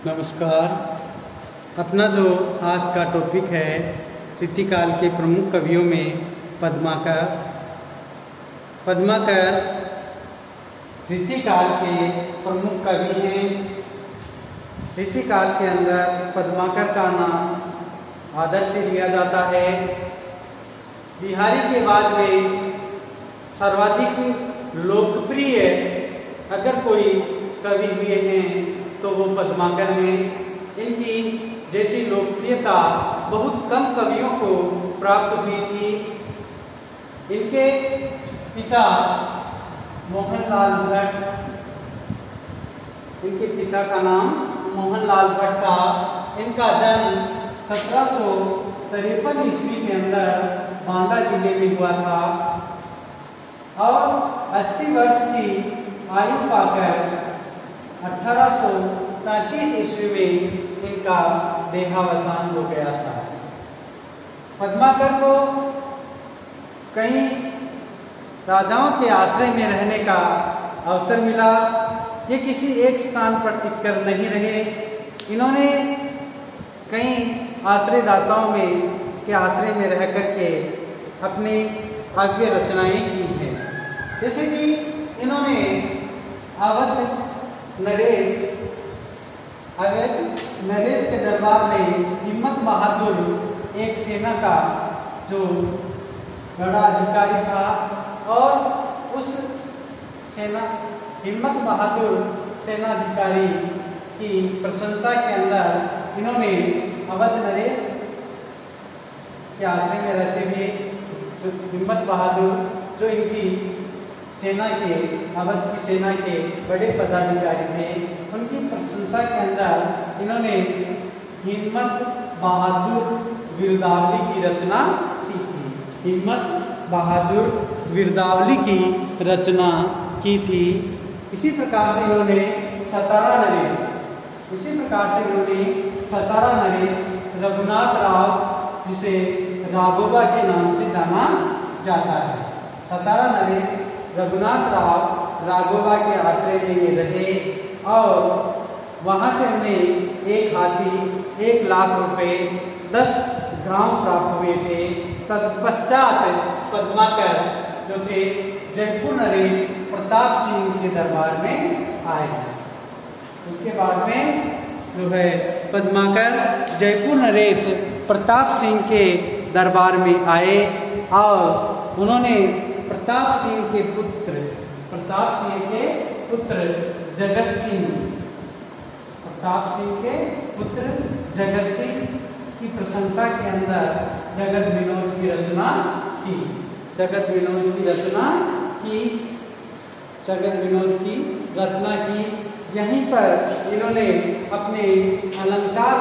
नमस्कार। अपना जो आज का टॉपिक है रीतिकाल के प्रमुख कवियों में पद्माकर। पद्माकर रीतिकाल के प्रमुख कवि हैं। रीतिकाल के अंदर पद्माकर का नाम आदर से लिया जाता है। बिहारी के बाद में सर्वाधिक लोकप्रिय अगर कोई कवि हुए हैं तो वो पद्माकर हैं। इनकी जैसी लोकप्रियता बहुत कम कवियों को प्राप्त हुई थी। इनके पिता मोहनलाल भट्ट, इनके पिता का नाम मोहनलाल भट्ट था। इनका जन्म 1753 ईस्वी के अंदर बांदा जिले में हुआ था और 80 वर्ष की आयु पाकर 1833 ईस्वी में इनका देहावसान हो गया था। पद्माकर को कई राजाओं के आश्रय में रहने का अवसर मिला। ये किसी एक स्थान पर टिककर नहीं रहे। इन्होंने कई आश्रयदाताओं के आश्रय में रह करके अपनी काव्य रचनाएं की हैं। जैसे कि इन्होंने अवध नरेश के दरबार में हिम्मत बहादुर एक सेना का जो बड़ा अधिकारी था और उस हिम्मत बहादुर सेनाधिकारी की प्रशंसा के अंदर इन्होंने अवध नरेश के आश्रय में रहते हुए जो हिम्मत बहादुर जो इनकी सेना के अवध की सेना के बड़े पदाधिकारी थे, उनकी प्रशंसा के अंदर इन्होंने हिम्मत बहादुर वीरदावली की रचना की थी। हिम्मत बहादुर वीरदावली की रचना की थी। इसी प्रकार से इन्होंने सतारा नरेश रघुनाथ राव, जिसे राघोबा के नाम से जाना जाता है। सतारा नरेश रघुनाथ राव राघोबा के आश्रय में ये रहे और वहाँ से उन्हें 1 हाथी, 1 लाख रुपए, 10 गांव प्राप्त हुए थे। तत्पश्चात पद्माकर जो थे जयपुर नरेश प्रताप सिंह के दरबार में आए। उसके बाद में जो है पद्माकर जयपुर नरेश प्रताप सिंह के दरबार में आए और उन्होंने प्रताप सिंह के पुत्र जगत सिंह की प्रशंसा के अंदर जगत विनोद की रचना की। जगत विनोद की रचना की। यहीं पर इन्होंने अपने अलंकार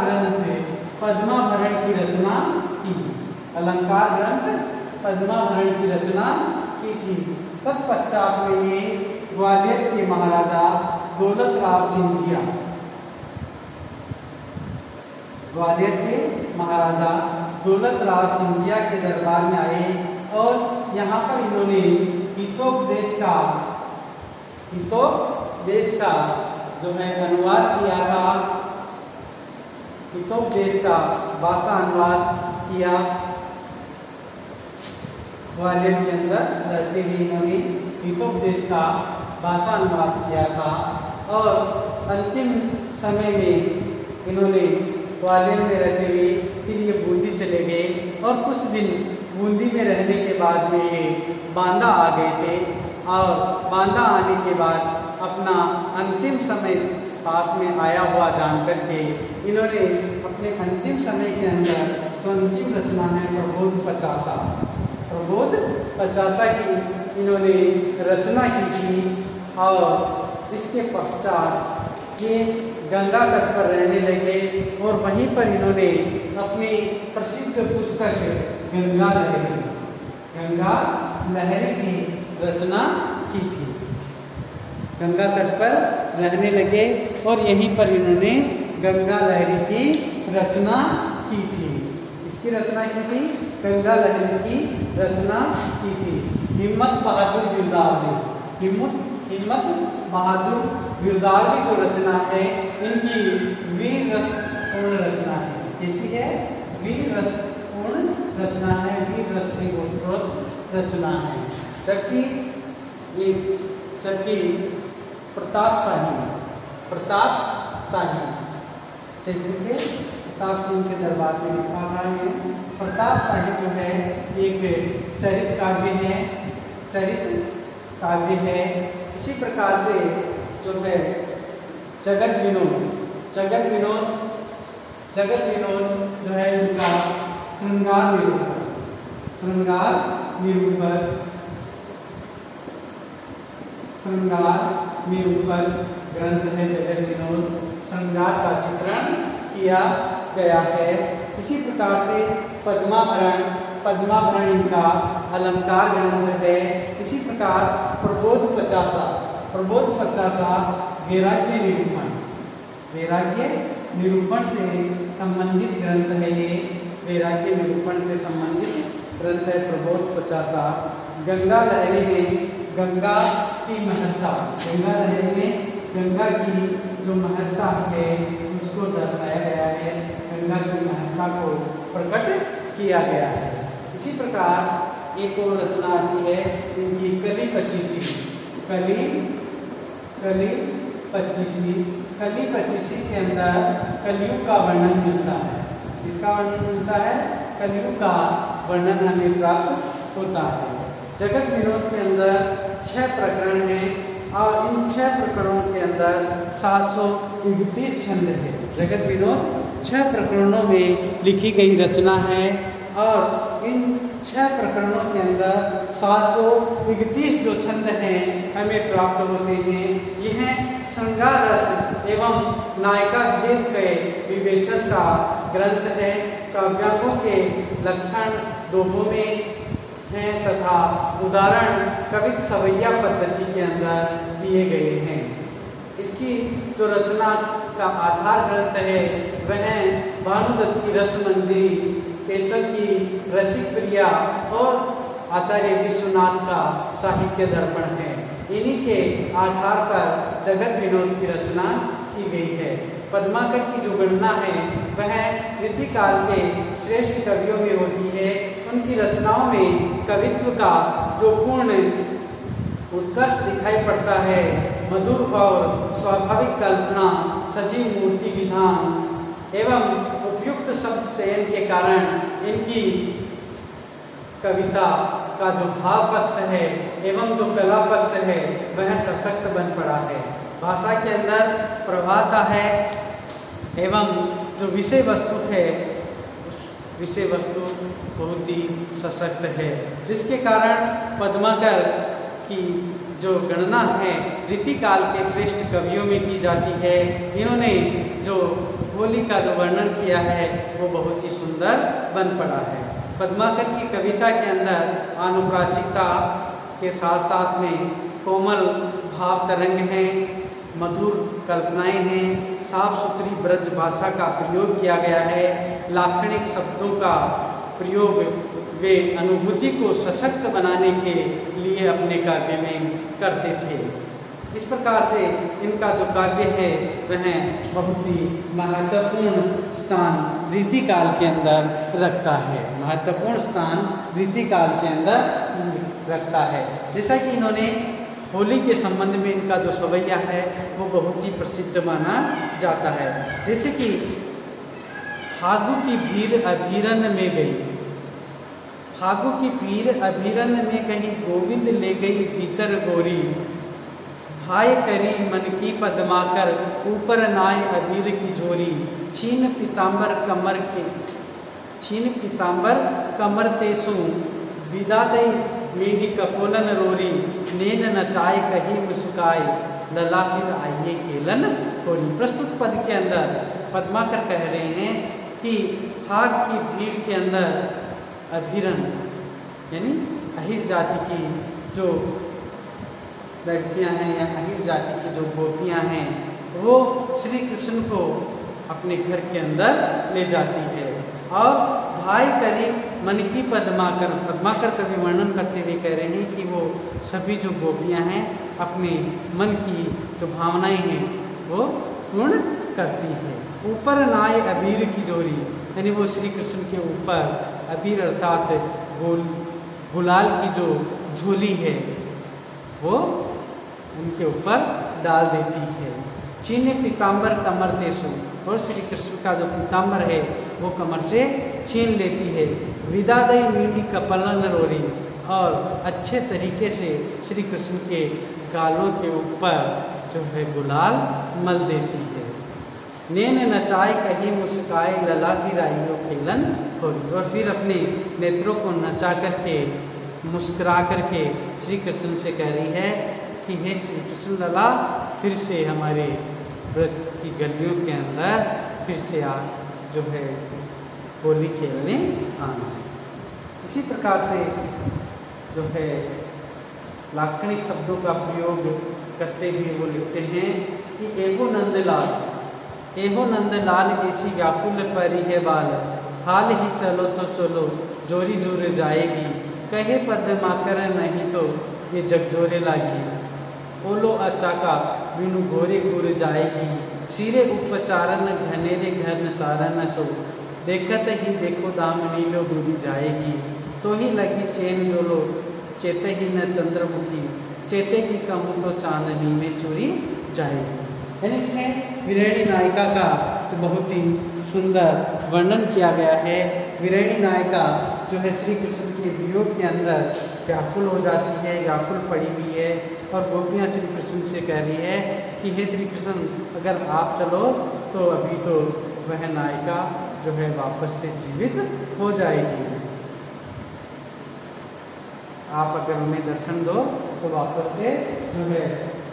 ग्रंथ पद्माभरण की रचना की। पद्माभरण की रचना की थी। तत्पश्चात में ये ग्वालियर के महाराजा दौलत राव सिंधिया के दरबार में आए और यहाँ पर इन्होंने हितोप देश का जो है अनुवाद किया था। हितोप देश का भाषा अनुवाद किया। ग्वालियर के अंदर रहते हुए इन्होंने हितोप देश का भाषा अनुवाद किया था और अंतिम समय में इन्होंने ग्वालियर में रहते हुए फिर ये बूंदी चले गए और कुछ दिन बूंदी में रहने के बाद में ये बांदा आ गए थे और बांदा आने के बाद अपना अंतिम समय पास में आया हुआ जान करके इन्होंने अपने अंतिम समय के अंदर तो अंतिम रचना है प्रबोध पचासा की इन्होंने रचना की थी और इसके पश्चात ये गंगा तट पर रहने लगे और वहीं पर इन्होंने अपनी प्रसिद्ध पुस्तक गंगा लहरी की रचना की थी। गंगा तट पर रहने लगे और यहीं पर इन्होंने गंगा लहरी की रचना की थी। इसकी रचना की थी, गंगा लहरी की रचना की थी। हिम्मत बहादुर वीरदावली हिम्मत बहादुर वीरदारी जो रचना है इनकी वीर रस पूर्ण रचना है। कैसी है? वीर रस पूर्ण रचना है, वीर रस से ओतप्रोत रचना है। जबकि प्रतापशाही चैत्र के प्रताप सिंह के दरबार में लिखा रहा है। प्रतापशाही जो है एक चरित्र काव्य है। इसी प्रकार से जो है जगत विनोद जो है इनका श्रृंगार निरूपण ग्रंथ है। जगत विनोद श्रृंगार का चित्रण किया गया है। इसी प्रकार से पद्माभरण इनका अलंकार ग्रंथ है। इसी प्रकार प्रबोध 50 वैराग्य निरूपण से संबंधित ग्रंथ है। ये वैराग्य निरूपण से संबंधित ग्रंथ है प्रबोध 50। गंगा लहरी में गंगा की महत्ता गंगा की जो महत्ता है उसको दर्शाया गया है, गंगा की महत्ता को प्रकट किया गया है। इसी प्रकार एक और रचना आती है इनकी कली 25 के अंदर कलयुग का वर्णन मिलता है। इसका वर्णन मिलता है, कलयुग का वर्णन हमें प्राप्त होता है। जगत विनोद के अंदर 6 प्रकरण हैं और इन 6 प्रकरणों के अंदर 731 छंद है। जगत विनोद 6 प्रकरणों में लिखी गई रचना है और इन 6 प्रकरणों के अंदर 731 जो छंद हैं हमें प्राप्त होते हैं। यह श्रृंगार रस एवं नायिका भेद के विवेचन का ग्रंथ है। काव्यांगों के लक्षण दोहों में हैं तथा उदाहरण कवित्व सवैया पद्धति के अंदर दिए गए हैं। इसकी जो रचना का आधार ग्रंथ है वह भानुदत्त की रसमंजरी, केशव की रसिक प्रिया और आचार्य विश्वनाथ का साहित्य दर्पण है। इन्हीं के आधार पर जगत विनोद की रचना की गई है। पद्माकर की जो गणना है वह रीतिकाल के श्रेष्ठ कवियों में होती है। उनकी रचनाओं में कवित्व का जो पूर्ण उत्कर्ष दिखाई पड़ता है, मधुर और स्वाभाविक कल्पना, सजीव मूर्ति विधान एवं उपयुक्त शब्द चयन के कारण इनकी कविता का जो भाव पक्ष है एवं जो कला पक्ष है वह सशक्त बन पड़ा है। भाषा के अंदर प्रभाता है एवं जो विषय वस्तु है विषय वस्तु बहुत ही सशक्त है, जिसके कारण पद्माकर की जो गणना है रीतिकाल के श्रेष्ठ कवियों में की जाती है। इन्होंने जो होली का जो वर्णन किया है वो बहुत ही सुंदर बन पड़ा है। पद्माकर की कविता के अंदर आनुप्रासिकता के साथ साथ में कोमल भाव तरंग हैं, मधुर कल्पनाएं हैं, साफ सुथरी ब्रज भाषा का प्रयोग किया गया है। लाक्षणिक शब्दों का प्रयोग वे अनुभूति को सशक्त बनाने के लिए अपने काव्य में करते थे। इस प्रकार से इनका जो काव्य है वह बहुत ही महत्वपूर्ण स्थान रीतिकाल के अंदर रखता है, रखता है। जैसा कि इन्होंने होली के संबंध में इनका जो सवैया है वो बहुत ही प्रसिद्ध माना जाता है। जैसे कि फागु की भीड़ अभीरन में गई, फागु की भीड़ अभीरन में कहीं गोविंद ले गई भीतर गोरी, हाय करी मन की पद्माकर ऊपर नाय अबीर की जोरी, छीन पीताम्बर कमर तेसु विदा दई मेघी कपोलन रोरी, नेन नचाए कही मुस्काए लला फिर आइए केलन होरी। प्रस्तुत पद के अंदर पद्माकर कह रहे हैं कि फाग की भीड़ के अंदर अभीरन यानी अहिर जाति की जो लड़कियां हैं या अहिर जाति की जो गोपियां हैं वो श्री कृष्ण को अपने घर के अंदर ले जाती है और भाई करी मन की पद्माकर। पद्माकर कवि वर्णन करते हुए कह रहे हैं कि वो सभी जो गोपियाँ हैं अपने मन की जो भावनाएं हैं वो पूर्ण करती है। ऊपर नाय अबीर की जोरी, यानी वो श्री कृष्ण के ऊपर अबीर अर्थात गुलाल की जो झोली है वो उनके ऊपर डाल देती है। छीने पीताम्बर कमर तेसु, और श्री कृष्ण का जो पीताम्बर है वो कमर से छीन लेती है। विदा दई मीडी कपलन रोरी, और अच्छे तरीके से श्री कृष्ण के गालों के ऊपर जो है गुलाल मल देती है। नैन नचाए कहीं मुस्काए लला की राइयों खेलन होगी, और फिर अपने नेत्रों को नचा करके मुस्कुरा करके श्री कृष्ण से कह रही है कि हे श्री कृष्ण लला, फिर से हमारे व्रत की गलियों के अंदर फिर से आप जो है होली खेलने आना। इसी प्रकार से जो है लाक्षणिक शब्दों का प्रयोग करते हुए वो लिखते हैं कि एहो नंदलाल, एहो नंदलाल ऐसी व्याकुल परी है बाल, हाल ही चलो तो चलो जोरी जोर जाएगी, कहे पद्माकर नहीं तो ये जगजोरे लागी, ओलो अचाका विनु घोरे घूर जाएगी, सिरे उपचारन घनेरे घर सारन सो, देखत ही देखो दामनी लो डूबी जाएगी, तो ही लगी चैन जोलो चेते ही न चंद्रमुखी, चेते की कहूँ तो चांदनी में चूरी जाएगी। यानी इसमें विरहिणी नायिका का जो बहुत ही सुंदर वर्णन किया गया है। विरहिणी नायिका जो है श्री कृष्ण के वियोग के अंदर व्याकुल हो जाती है, व्याकुल पड़ी हुई है, और गोपियाँ श्री कृष्ण से कह रही है कि हे श्री कृष्ण, अगर आप चलो तो अभी तो वह नायिका जो है वापस से जीवित हो जाएगी, आप अगर उन्हें दर्शन दो तो वापस से जो है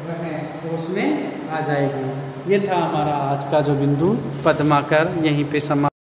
वह होश में आ जाएगी। ये था हमारा आज का जो बिंदु पद्माकर, यहीं पे समाप्त।